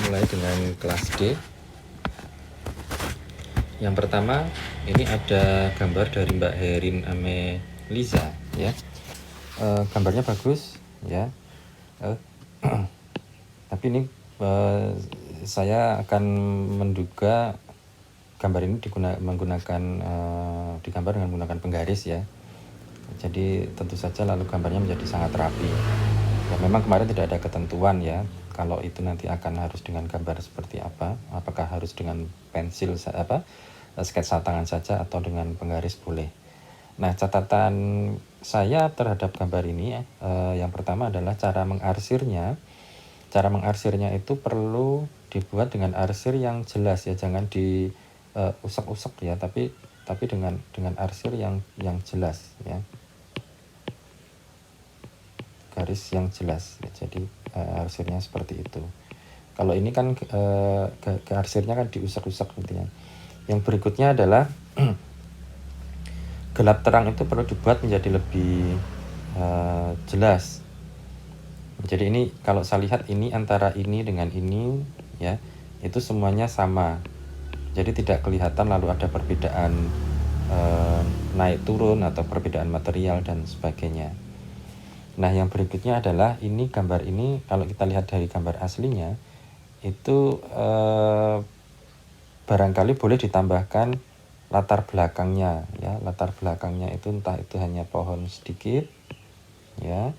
mulai dengan kelas D. Yang pertama, ini ada gambar dari Mbak Herin Ameliza, ya. Gambarnya bagus, ya. Tapi ini saya akan menduga gambar ini digambar dengan menggunakan penggaris, ya. Jadi tentu saja lalu gambarnya menjadi sangat rapi. Ya, memang kemarin tidak ada ketentuan, ya, kalau itu nanti akan harus dengan gambar seperti apa, apakah harus dengan pensil sketsa tangan saja atau dengan penggaris boleh. Nah, catatan saya terhadap gambar ini yang pertama adalah cara mengarsirnya. Cara mengarsirnya itu perlu dibuat dengan arsir yang jelas, ya, jangan diusek-usek, ya, tapi dengan arsir yang jelas, ya. Garis yang jelas, ya. Jadi arsirnya seperti itu. Kalau ini kan arsirnya kan diusek-usek gitu, ya. Yang berikutnya adalah gelap terang itu perlu dibuat menjadi lebih jelas. Jadi ini kalau saya lihat ini antara ini dengan ini, ya, itu semuanya sama. Jadi tidak kelihatan lalu ada perbedaan naik turun atau perbedaan material dan sebagainya. Nah, yang berikutnya adalah ini gambar ini kalau kita lihat dari gambar aslinya itu barangkali boleh ditambahkan latar belakangnya, ya. Latar belakangnya itu entah itu hanya pohon sedikit, ya,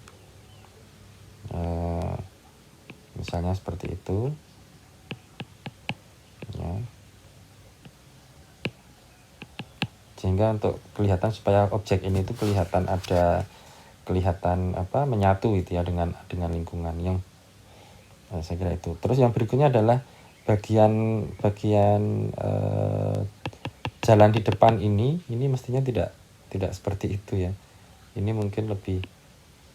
misalnya seperti itu, ya, sehingga untuk kelihatan supaya objek ini itu kelihatan menyatu gitu, ya, dengan lingkungan yang saya kira itu. Terus yang berikutnya adalah bagian jalan di depan ini mestinya tidak seperti itu, ya. Ini mungkin lebih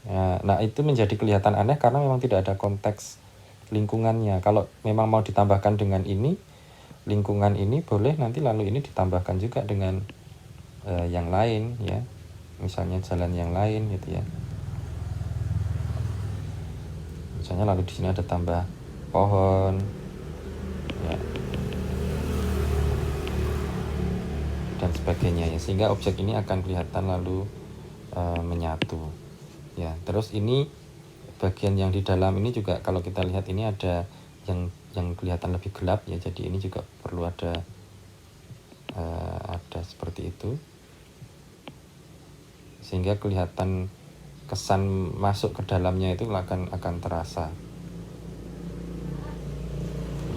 nah itu menjadi kelihatan aneh karena memang tidak ada konteks lingkungannya. Kalau memang mau ditambahkan dengan ini lingkungan ini boleh nanti lalu ini ditambahkan juga dengan yang lain, ya, misalnya jalan yang lain gitu, ya. Misalnya lalu di sini ada tambah pohon, ya, dan sebagainya, ya, sehingga objek ini akan kelihatan lalu menyatu, ya. Terus ini bagian yang di dalam ini juga kalau kita lihat ini ada yang kelihatan lebih gelap, ya, jadi ini juga perlu ada seperti itu sehingga kelihatan kesan masuk ke dalamnya itu akan terasa,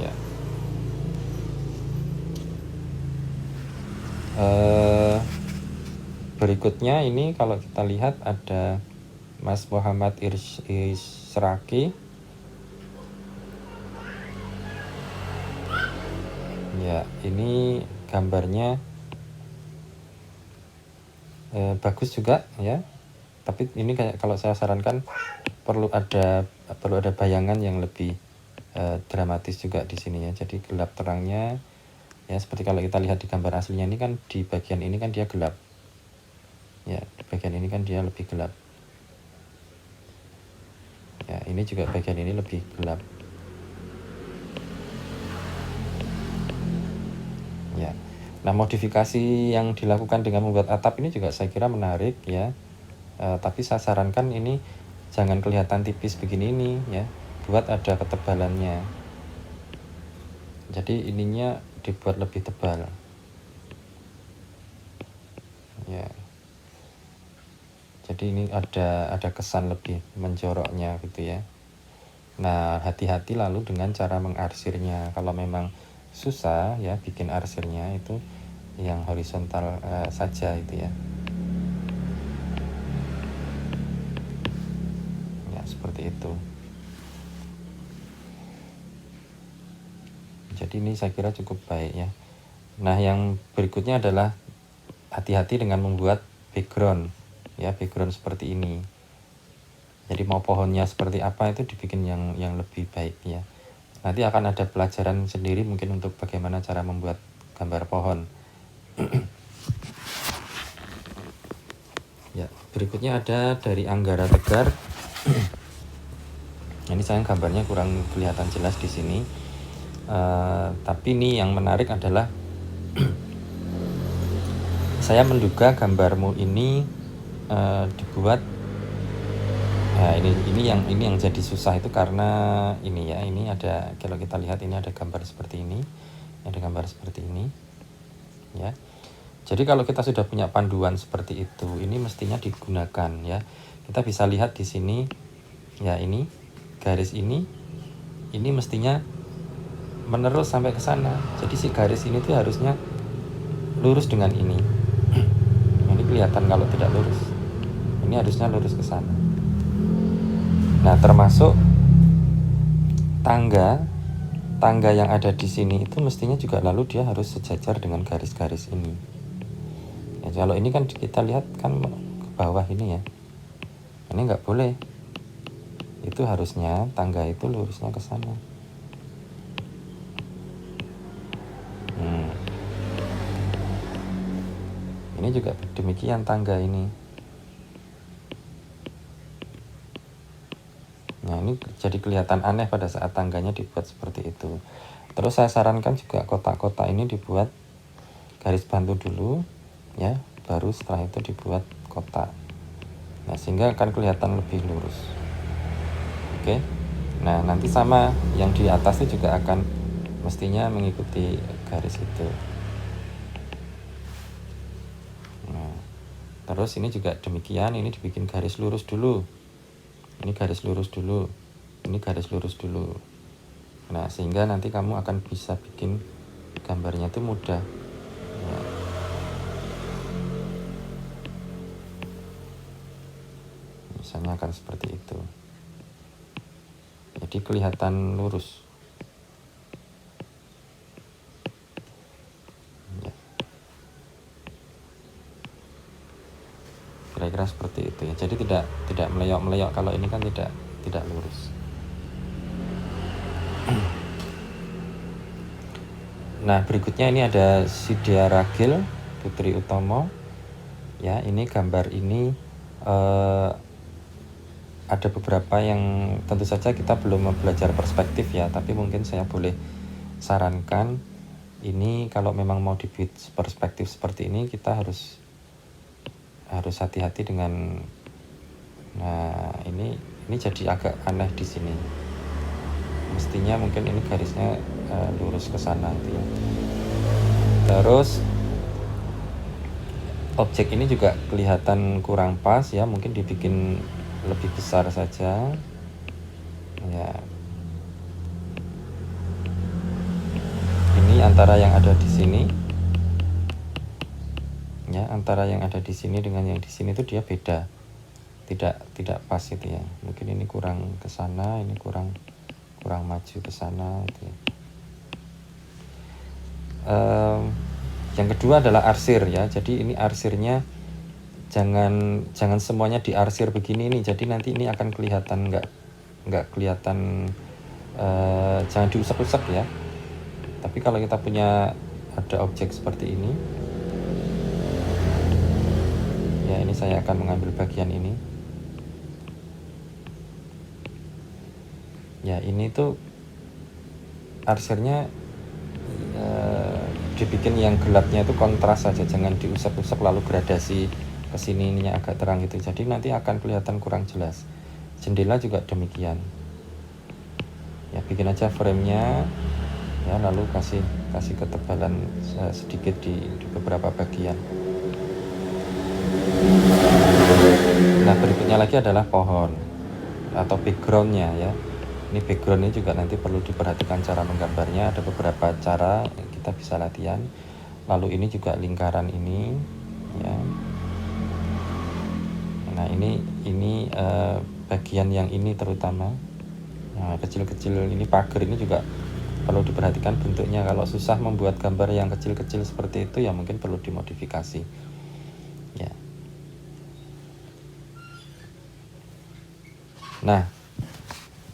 ya. Berikutnya ini kalau kita lihat ada Mas Muhammad Israki, ya, ini gambarnya bagus juga, ya, tapi ini kayak kalau saya sarankan perlu ada bayangan yang lebih dramatis juga di sini, ya. Jadi gelap terangnya, ya, seperti kalau kita lihat di gambar aslinya ini kan di bagian ini kan dia gelap, ya, di bagian ini kan dia lebih gelap, ya, ini juga bagian ini lebih gelap, ya. Nah, modifikasi yang dilakukan dengan membuat atap ini juga saya kira menarik, ya. Tapi saya sarankan ini jangan kelihatan tipis begini ini, ya, buat ada ketebalannya. Jadi ininya dibuat lebih tebal, ya. Jadi ini ada kesan lebih menjoroknya gitu, ya. Nah, hati-hati lalu dengan cara mengarsirnya. Kalau memang susah, ya, bikin arsirnya itu yang horizontal saja itu, ya. Ya, seperti itu. Jadi ini saya kira cukup baik, ya. Nah, yang berikutnya adalah hati-hati dengan membuat background, ya, background seperti ini. Jadi mau pohonnya seperti apa itu dibikin yang lebih baik, ya. Nanti akan ada pelajaran sendiri mungkin untuk bagaimana cara membuat gambar pohon. Ya, berikutnya ada dari Anggara Tegar. Ini sayang gambarnya kurang kelihatan jelas di sini. Tapi ini yang menarik adalah saya menduga gambarmu ini dibuat. Nah, ini yang jadi susah itu karena ini ya, ini ada, kalau kita lihat ini ada gambar seperti ini, ada gambar seperti ini, ya. Jadi kalau kita sudah punya panduan seperti itu, ini mestinya digunakan ya. Kita bisa lihat di sini, ya ini garis ini mestinya menerus sampai ke sana. Jadi si garis ini tuh harusnya lurus dengan ini. Ini kelihatan kalau tidak lurus. Ini harusnya lurus ke sana. Nah, termasuk tangga yang ada di sini itu mestinya juga lalu dia harus sejajar dengan garis-garis ini. Ya, kalau ini kan kita lihat kan ke bawah ini ya. Ini nggak boleh. Itu harusnya tangga itu lurusnya ke sana. Ini juga demikian tangga ini. Nah, ini jadi kelihatan aneh pada saat tangganya dibuat seperti itu. Terus saya sarankan juga kotak-kotak ini dibuat garis bantu dulu ya, baru setelah itu dibuat kotak. Nah, sehingga akan kelihatan lebih lurus. Oke. Nah, nanti sama yang di atas itu juga akan mestinya mengikuti garis itu. Nah, terus ini juga demikian, ini dibikin garis lurus dulu. Ini garis lurus dulu. Ini garis lurus dulu. Nah, sehingga nanti kamu akan bisa bikin gambarnya itu mudah. Ya. Misalnya akan seperti itu. Jadi kelihatan lurus. Ya. Kira-kira seperti itu ya. Jadi tidak meleok-meleok, kalau ini kan tidak lurus. Nah, berikutnya ini ada Sidia Ragil Putri Utomo. Ya, ini gambar ini ada beberapa yang tentu saja kita belum belajar perspektif ya, tapi mungkin saya boleh sarankan ini kalau memang mau dibuat perspektif seperti ini, kita harus hati-hati dengan. Nah, ini jadi agak aneh di sini. Mestinya mungkin ini garisnya lurus ke sana gitu ya. Terus objek ini juga kelihatan kurang pas ya, mungkin dibikin lebih besar saja ya. Ini antara yang ada di sini ya, antara yang ada di sini dengan yang di sini itu dia beda, tidak pas gitu ya. Mungkin ini kurang ke sana, ini kurang maju ke sana gitu ya. Yang kedua adalah arsir ya. Jadi ini arsirnya jangan semuanya diarsir begini ini. Jadi nanti ini akan kelihatan nggak kelihatan, jangan diusap-usap ya. Tapi kalau kita punya ada objek seperti ini ya, ini saya akan mengambil bagian ini ya. Ini tuh arsirnya dibikin yang gelapnya itu kontras saja, jangan diusap-usap lalu gradasi kesini ininya agak terang gitu. Jadi nanti akan kelihatan kurang jelas. Jendela juga demikian ya, bikin aja framenya ya, lalu kasih ketebalan sedikit di beberapa bagian. Nah, berikutnya lagi adalah pohon atau backgroundnya ya. Ini backgroundnya juga nanti perlu diperhatikan cara menggambarnya. Ada beberapa cara kita bisa latihan. Lalu ini juga lingkaran ini ya. Nah, ini bagian yang ini terutama. Nah, kecil-kecil ini pagar ini juga perlu diperhatikan bentuknya. Kalau susah membuat gambar yang kecil-kecil seperti itu ya mungkin perlu dimodifikasi ya. Nah,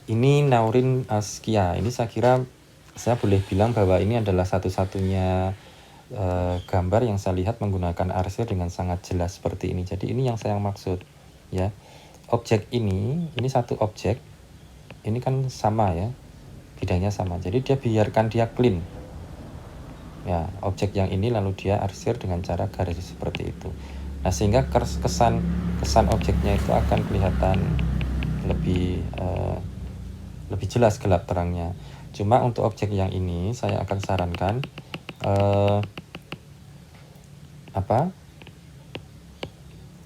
ini Naurin Askia. Ini saya kira saya boleh bilang bahwa ini adalah satu-satunya gambar yang saya lihat menggunakan arsir dengan sangat jelas seperti ini. Jadi ini yang saya maksud ya. Objek ini satu objek. Ini kan sama ya. bidangnya sama. Jadi dia biarkan dia clean. Ya, objek yang ini lalu dia arsir dengan cara garis seperti itu. Nah, sehingga kesan objeknya itu akan kelihatan lebih jelas gelap terangnya. Cuma untuk objek yang ini saya akan sarankan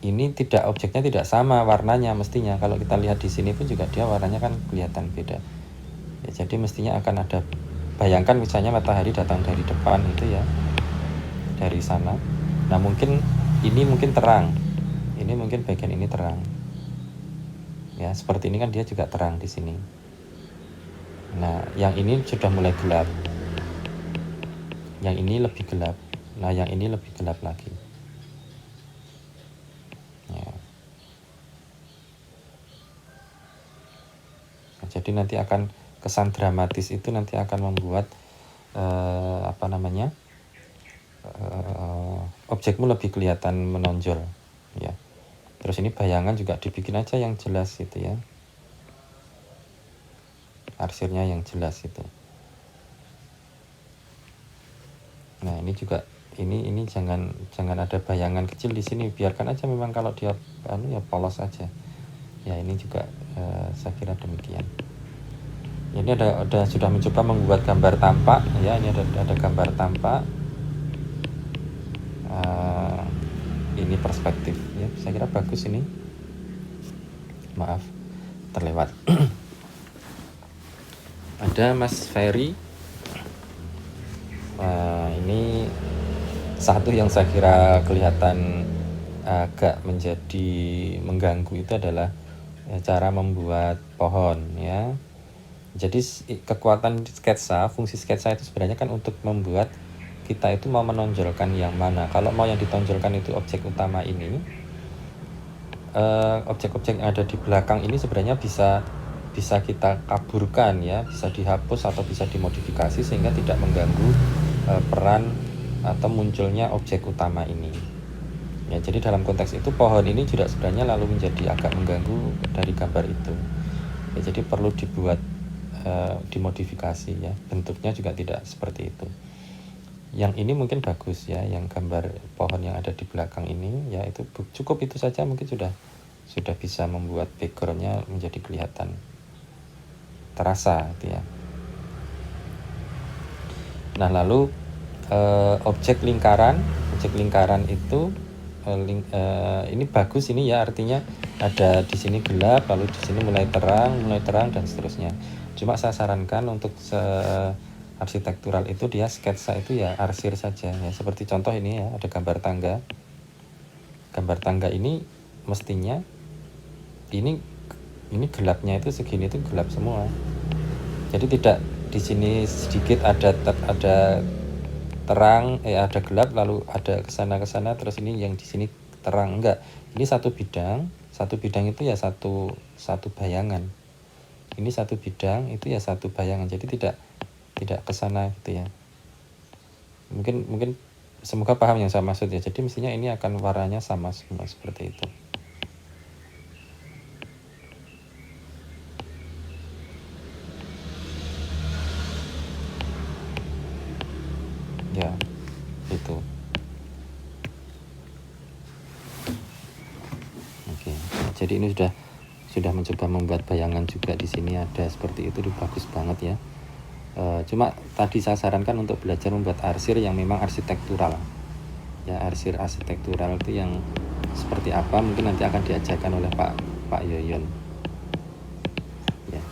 ini objeknya tidak sama warnanya mestinya. Kalau kita lihat di sini pun juga dia warnanya kan kelihatan beda. Ya, jadi mestinya akan ada, bayangkan misalnya matahari datang dari depan itu ya, dari sana. Nah, mungkin ini terang. Ini mungkin bagian ini terang. Ya, seperti ini kan dia juga terang di sini. Nah, yang ini sudah mulai gelap. Yang ini lebih gelap. Nah, yang ini lebih gelap lagi. Ya. Nah, jadi nanti akan kesan dramatis itu nanti akan membuat objekmu lebih kelihatan menonjol, ya. Terus ini bayangan juga dibikin aja yang jelas gitu ya, arsirnya yang jelas itu. Nah, ini juga ini jangan ada bayangan kecil di sini, biarkan aja memang kalau dia ya polos aja. Ya, ini juga saya kira demikian. Ini ada sudah mencoba membuat gambar tampak ya, ini ada gambar tampak. Ini perspektif ya, saya kira bagus ini. Maaf terlewat. Ada Mas Ferry. Ini satu yang saya kira kelihatan agak menjadi mengganggu itu adalah cara membuat pohon ya. Jadi kekuatan sketsa, fungsi sketsa itu sebenarnya kan untuk membuat kita itu mau menonjolkan yang mana. Kalau mau yang ditonjolkan itu objek utama ini, objek-objek yang ada di belakang ini sebenarnya bisa kita kaburkan ya, bisa dihapus atau bisa dimodifikasi sehingga tidak mengganggu peran atau munculnya objek utama ini. Ya, jadi dalam konteks itu pohon ini juga sebenarnya lalu menjadi agak mengganggu dari gambar itu. Ya, jadi perlu dibuat dimodifikasi ya, bentuknya juga tidak seperti itu. Yang ini mungkin bagus ya, yang gambar pohon yang ada di belakang ini ya, itu cukup itu saja mungkin sudah bisa membuat backgroundnya menjadi kelihatan terasa gitu ya. Nah, lalu objek lingkaran itu ini bagus ini ya, artinya ada di sini gelap lalu di sini mulai terang dan seterusnya. Cuma saya sarankan untuk arsitektural itu dia sketsa itu ya arsir saja ya, seperti contoh ini ya, ada gambar tangga ini mestinya ini gelapnya itu segini itu gelap semua. Jadi tidak di sini sedikit ada terang, ada gelap lalu ada kesana terus ini yang di sini terang, enggak. Ini satu bidang itu ya satu bayangan. Ini satu bidang itu ya satu bayangan. Jadi tidak kesana gitu ya. Mungkin semoga paham yang saya maksud ya. Jadi mestinya ini akan warnanya sama semua seperti itu. Ya, itu. Oke. Jadi ini sudah mencoba membuat bayangan juga di sini ada seperti itu, bagus banget ya. Cuma tadi saya sarankan untuk belajar membuat arsir yang memang arsitektural ya, arsir arsitektural itu yang seperti apa mungkin nanti akan diajarkan oleh Pak Yoyon ya.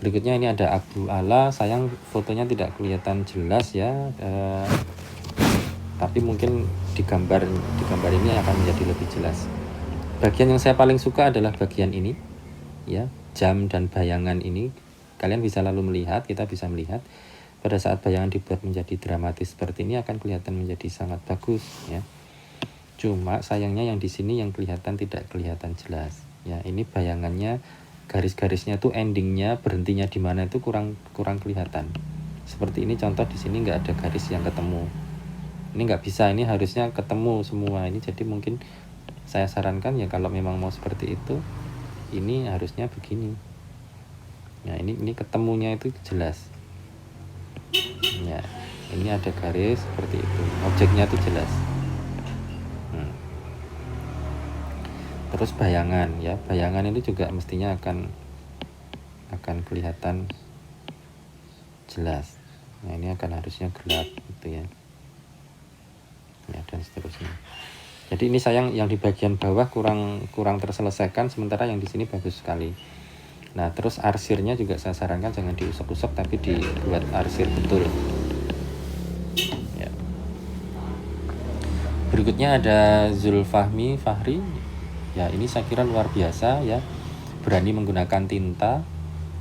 Berikutnya ini ada Abu Ala, sayang fotonya tidak kelihatan jelas ya, tapi mungkin di gambar ini akan menjadi lebih jelas. Bagian yang saya paling suka adalah bagian ini ya, jam dan bayangan ini. Kalian bisa lalu melihat, kita bisa melihat pada saat bayangan dibuat menjadi dramatis seperti ini akan kelihatan menjadi sangat bagus ya. Cuma sayangnya yang di sini yang kelihatan tidak kelihatan jelas ya. Ini bayangannya, garis-garisnya tuh endingnya berhentinya di mana itu kurang kelihatan. Seperti ini contoh, di sini nggak ada garis yang ketemu. Ini nggak bisa, ini harusnya ketemu semua ini. Jadi mungkin saya sarankan ya kalau memang mau seperti itu ini harusnya begini. Nah ini ketemunya itu jelas ya, ini ada garis seperti itu, objeknya itu jelas. Terus bayangan ya, bayangan ini juga mestinya akan kelihatan jelas. Nah ini akan harusnya gelap gitu ya, dan seterusnya. Jadi ini sayang yang di bagian bawah kurang terselesaikan, sementara yang di sini bagus sekali. Nah terus arsirnya juga saya sarankan jangan diusap-usap, tapi dibuat arsir betul ya. Berikutnya ada Zulfahmi Fahri ya, ini saya kira luar biasa ya, berani menggunakan tinta.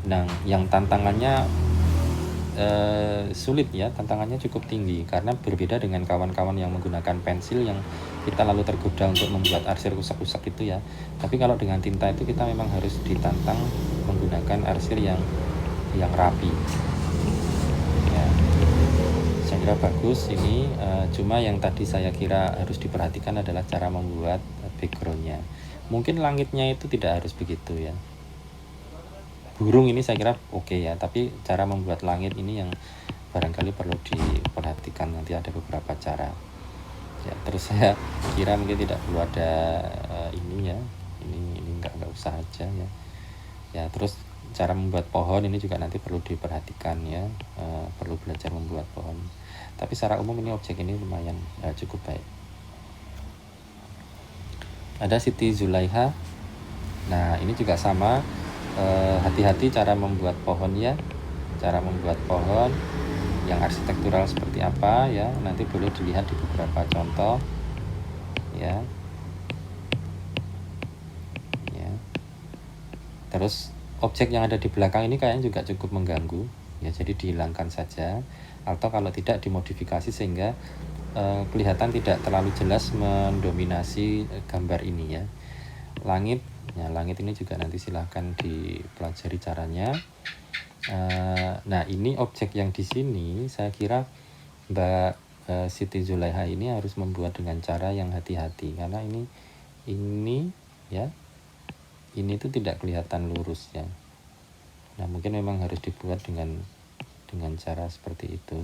Nah yang tantangannya sulit ya, tantangannya cukup tinggi karena berbeda dengan kawan-kawan yang menggunakan pensil yang kita lalu tergoda untuk membuat arsir rusak-rusak itu ya. Tapi kalau dengan tinta itu kita memang harus ditantang menggunakan arsir yang rapi ya. Saya kira bagus ini, cuma yang tadi saya kira harus diperhatikan adalah cara membuat backgroundnya. Mungkin langitnya itu tidak harus begitu ya. Burung ini saya kira oke ya, tapi cara membuat langit ini yang barangkali perlu diperhatikan, nanti ada beberapa cara ya. Terus saya kira mungkin tidak perlu ada ini ya, ini nggak usah aja ya. Ya terus cara membuat pohon ini juga nanti perlu diperhatikan ya, perlu belajar membuat pohon. Tapi secara umum ini objek ini lumayan cukup baik. Ada Siti Zulaiha. Nah ini juga sama, hati-hati cara membuat pohon ya, cara membuat pohon yang arsitektural seperti apa ya, nanti boleh dilihat di beberapa contoh ya. Terus objek yang ada di belakang ini kayaknya juga cukup mengganggu ya, jadi dihilangkan saja, atau kalau tidak dimodifikasi sehingga kelihatan tidak terlalu jelas mendominasi gambar ini ya. Langit ya, langit ini juga nanti silahkan dipelajari caranya. Nah ini objek yang di sini saya kira Mbak Siti Zulaiha ini harus membuat dengan cara yang hati-hati, karena ini ya, ini tuh tidak kelihatan lurus ya. Nah mungkin memang harus dibuat dengan cara seperti itu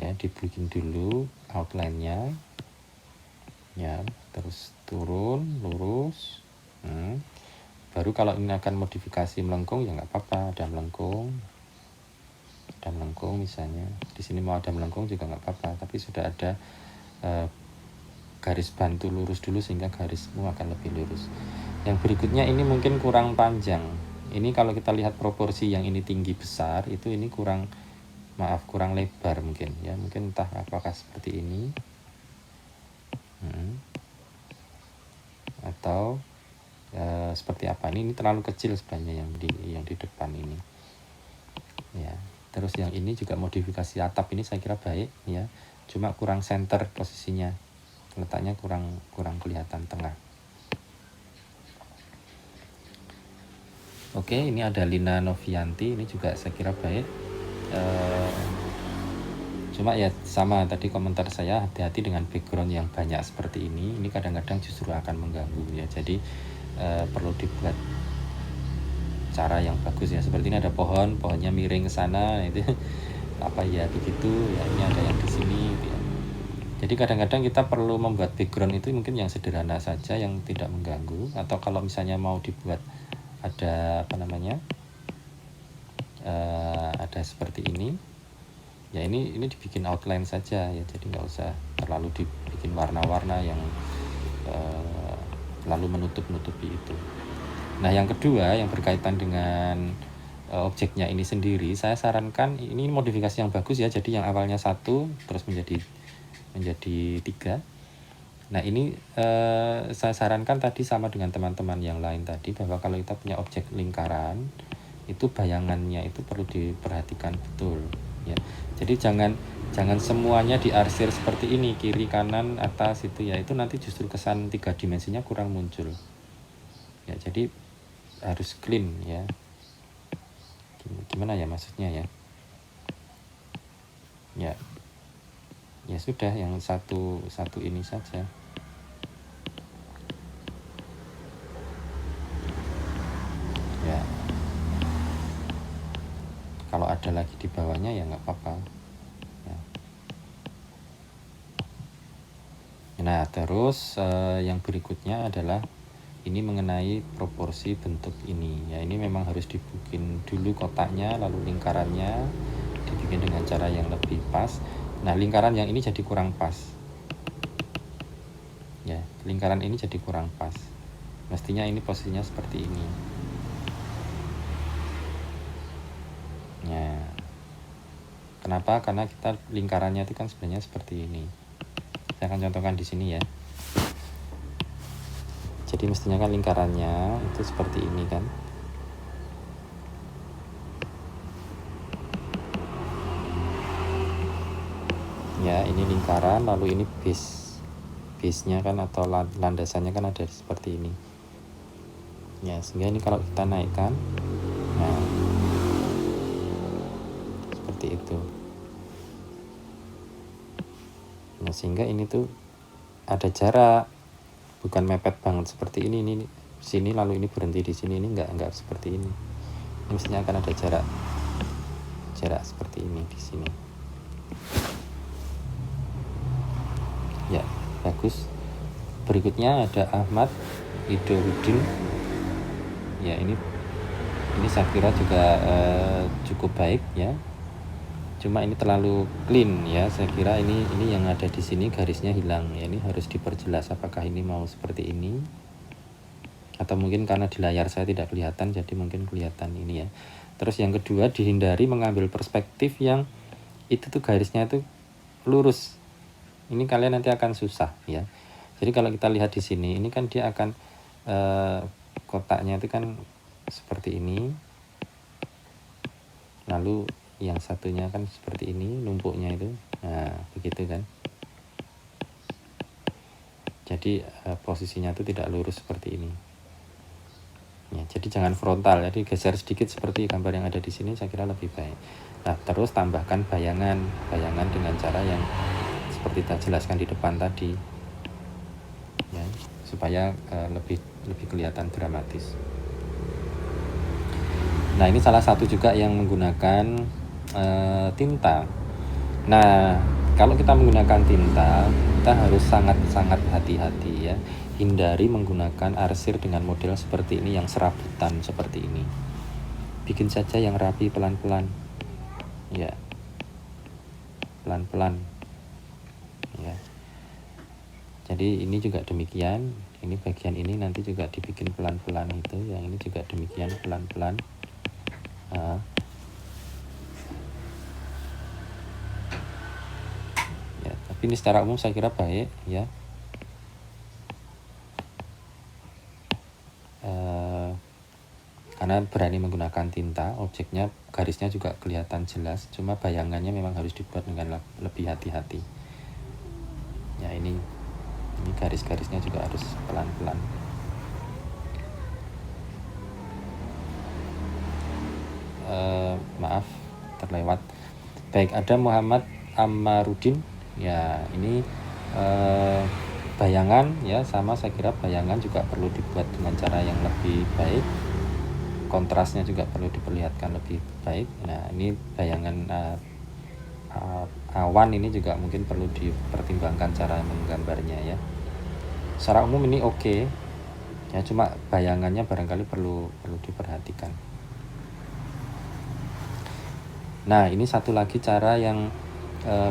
ya, dibikin dulu outline-nya ya, terus turun lurus. Baru kalau ini akan modifikasi melengkung ya nggak apa-apa, ada melengkung misalnya di sini mau ada melengkung juga nggak apa-apa, tapi sudah ada garis bantu lurus dulu sehingga garismu akan lebih lurus. Yang berikutnya ini mungkin kurang panjang. Ini kalau kita lihat proporsi yang ini tinggi besar, itu ini kurang lebar mungkin ya, mungkin entah apakah seperti ini atau seperti apa. Ini terlalu kecil sebenarnya yang di depan ini ya. Terus yang ini juga modifikasi atap ini saya kira baik ya, cuma kurang center posisinya, letaknya kurang kelihatan tengah. Oke, ini ada Lina Novianti, ini juga saya kira baik. Cuma ya sama tadi komentar saya, hati-hati dengan background yang banyak seperti ini kadang-kadang justru akan mengganggu ya. Jadi perlu dibuat cara yang bagus ya. Seperti ini ada pohonnya miring ke sana itu apa ya begitu ya, ini ada yang di sini gitu ya. Jadi kadang-kadang kita perlu membuat background itu mungkin yang sederhana saja, yang tidak mengganggu, atau kalau misalnya mau dibuat ada ada seperti ini ya, ini dibikin outline saja ya, jadi nggak usah terlalu dibikin warna-warna yang lalu menutupi itu. Nah yang kedua yang berkaitan dengan objeknya ini sendiri, saya sarankan ini modifikasi yang bagus ya, jadi yang awalnya 1 terus menjadi 3. Nah ini saya sarankan tadi sama dengan teman-teman yang lain tadi, bahwa kalau kita punya objek lingkaran itu bayangannya itu perlu diperhatikan betul ya. Jadi jangan semuanya diarsir seperti ini, kiri kanan atas itu ya, itu nanti justru kesan 3 dimensinya kurang muncul ya. Jadi harus clean ya, gimana ya maksudnya ya. Ya sudah, yang satu ini saja ada lagi di bawahnya ya nggak apa-apa ya. Nah terus yang berikutnya adalah ini mengenai proporsi bentuk ini ya. Ini memang harus dibikin dulu kotaknya, lalu lingkarannya dibikin dengan cara yang lebih pas. Nah lingkaran yang ini jadi kurang pas ya, lingkaran ini jadi kurang pas, mestinya ini posisinya seperti ini ya. Kenapa? Karena kita lingkarannya itu kan sebenarnya seperti ini. Saya akan contohkan di sini ya. Jadi mestinya kan lingkarannya itu seperti ini kan. Ya, ini lingkaran, lalu ini base-nya kan atau landasannya kan ada seperti ini. Ya, sehingga ini kalau kita naikkan, nah seperti itu. Nah, sehingga ini tuh ada jarak, bukan mepet banget seperti ini sini lalu ini berhenti di sini, ini enggak seperti ini. Ini mestinya akan ada jarak seperti ini di sini. Ya, bagus. Berikutnya ada Ahmad Idowudin. Ya, ini saya kira juga cukup baik ya. Cuma ini terlalu clean ya. Saya kira ini yang ada di sini garisnya hilang ya. Ini harus diperjelas apakah ini mau seperti ini atau mungkin karena di layar saya tidak kelihatan jadi mungkin kelihatan ini ya. Terus yang kedua, dihindari mengambil perspektif yang itu tuh garisnya itu lurus. Ini kalian nanti akan susah ya. Jadi kalau kita lihat di sini, ini kan dia akan kotaknya itu kan seperti ini. Lalu yang satunya kan seperti ini numpuknya itu. Nah, begitu kan. Jadi posisinya itu tidak lurus seperti ini. Ya, jadi jangan frontal, jadi geser sedikit seperti gambar yang ada di sini, saya kira lebih baik. Nah, terus tambahkan bayangan dengan cara yang seperti kita jelaskan di depan tadi. Ya, supaya lebih kelihatan dramatis. Nah, ini salah satu juga yang menggunakan tinta. Nah, kalau kita menggunakan tinta, kita harus sangat hati-hati ya. Hindari menggunakan arsir dengan model seperti ini yang serabutan seperti ini. Bikin saja yang rapi pelan-pelan. Ya. Pelan-pelan. Ya. Jadi ini juga demikian. Ini bagian ini nanti juga dibikin pelan-pelan itu. Yang ini juga demikian pelan-pelan. Ya, tapi ini secara umum saya kira baik ya. Karena berani menggunakan tinta, objeknya garisnya juga kelihatan jelas, cuma bayangannya memang harus dibuat dengan lebih hati-hati. Ya, ini garis-garisnya juga harus pelan-pelan. Maaf terlewat. Baik, ada Muhammad Amarudin. Ya, ini bayangan ya, sama saya kira bayangan juga perlu dibuat dengan cara yang lebih baik. Kontrasnya juga perlu diperlihatkan lebih baik. Nah, ini bayangan awan ini juga mungkin perlu dipertimbangkan cara menggambarnya ya. Secara umum ini oke. Ya, cuma bayangannya barangkali perlu diperhatikan. Nah, ini satu lagi cara yang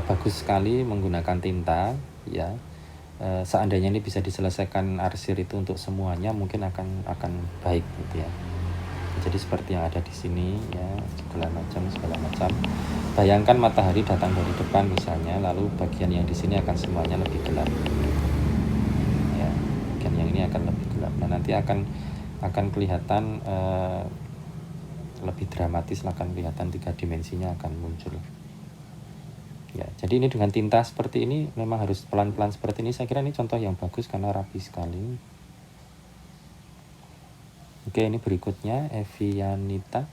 bagus sekali menggunakan tinta ya. Seandainya ini bisa diselesaikan arsir itu untuk semuanya, mungkin akan baik gitu ya. Jadi seperti yang ada di sini ya, segala macam. Bayangkan matahari datang dari depan misalnya, lalu bagian yang di sini akan semuanya lebih gelap. Ya, bagian yang ini akan lebih gelap. Nah, nanti akan kelihatan lebih dramatis, akan kelihatan 3 dimensinya akan muncul. Ya, jadi ini dengan tinta seperti ini memang harus pelan-pelan seperti ini. Saya kira ini contoh yang bagus karena rapi sekali. Oke, ini berikutnya Evianita.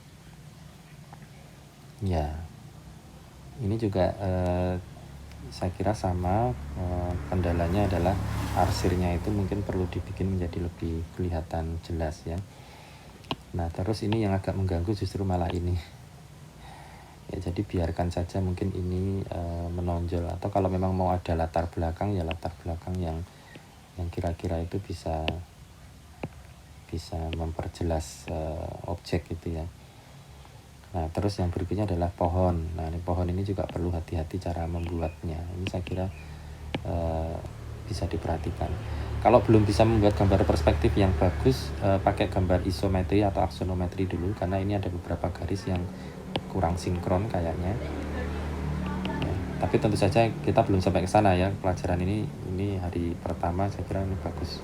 Ya, ini juga saya kira sama. Kendalanya adalah arsirnya itu mungkin perlu dibikin menjadi lebih kelihatan jelas ya. Nah, terus ini yang agak mengganggu justru malah ini. Ya, jadi biarkan saja mungkin ini menonjol, atau kalau memang mau ada latar belakang ya latar belakang yang kira-kira itu bisa memperjelas objek gitu ya. Nah, terus yang berikutnya adalah pohon. Nah, ini pohon ini juga perlu hati-hati cara membuatnya. Ini saya kira bisa diperhatikan. Kalau belum bisa membuat gambar perspektif yang bagus, pakai gambar isometri atau aksonometri dulu, karena ini ada beberapa garis yang kurang sinkron kayaknya. Ya, tapi tentu saja kita belum sampai ke sana ya, pelajaran ini hari pertama saya kira ini bagus.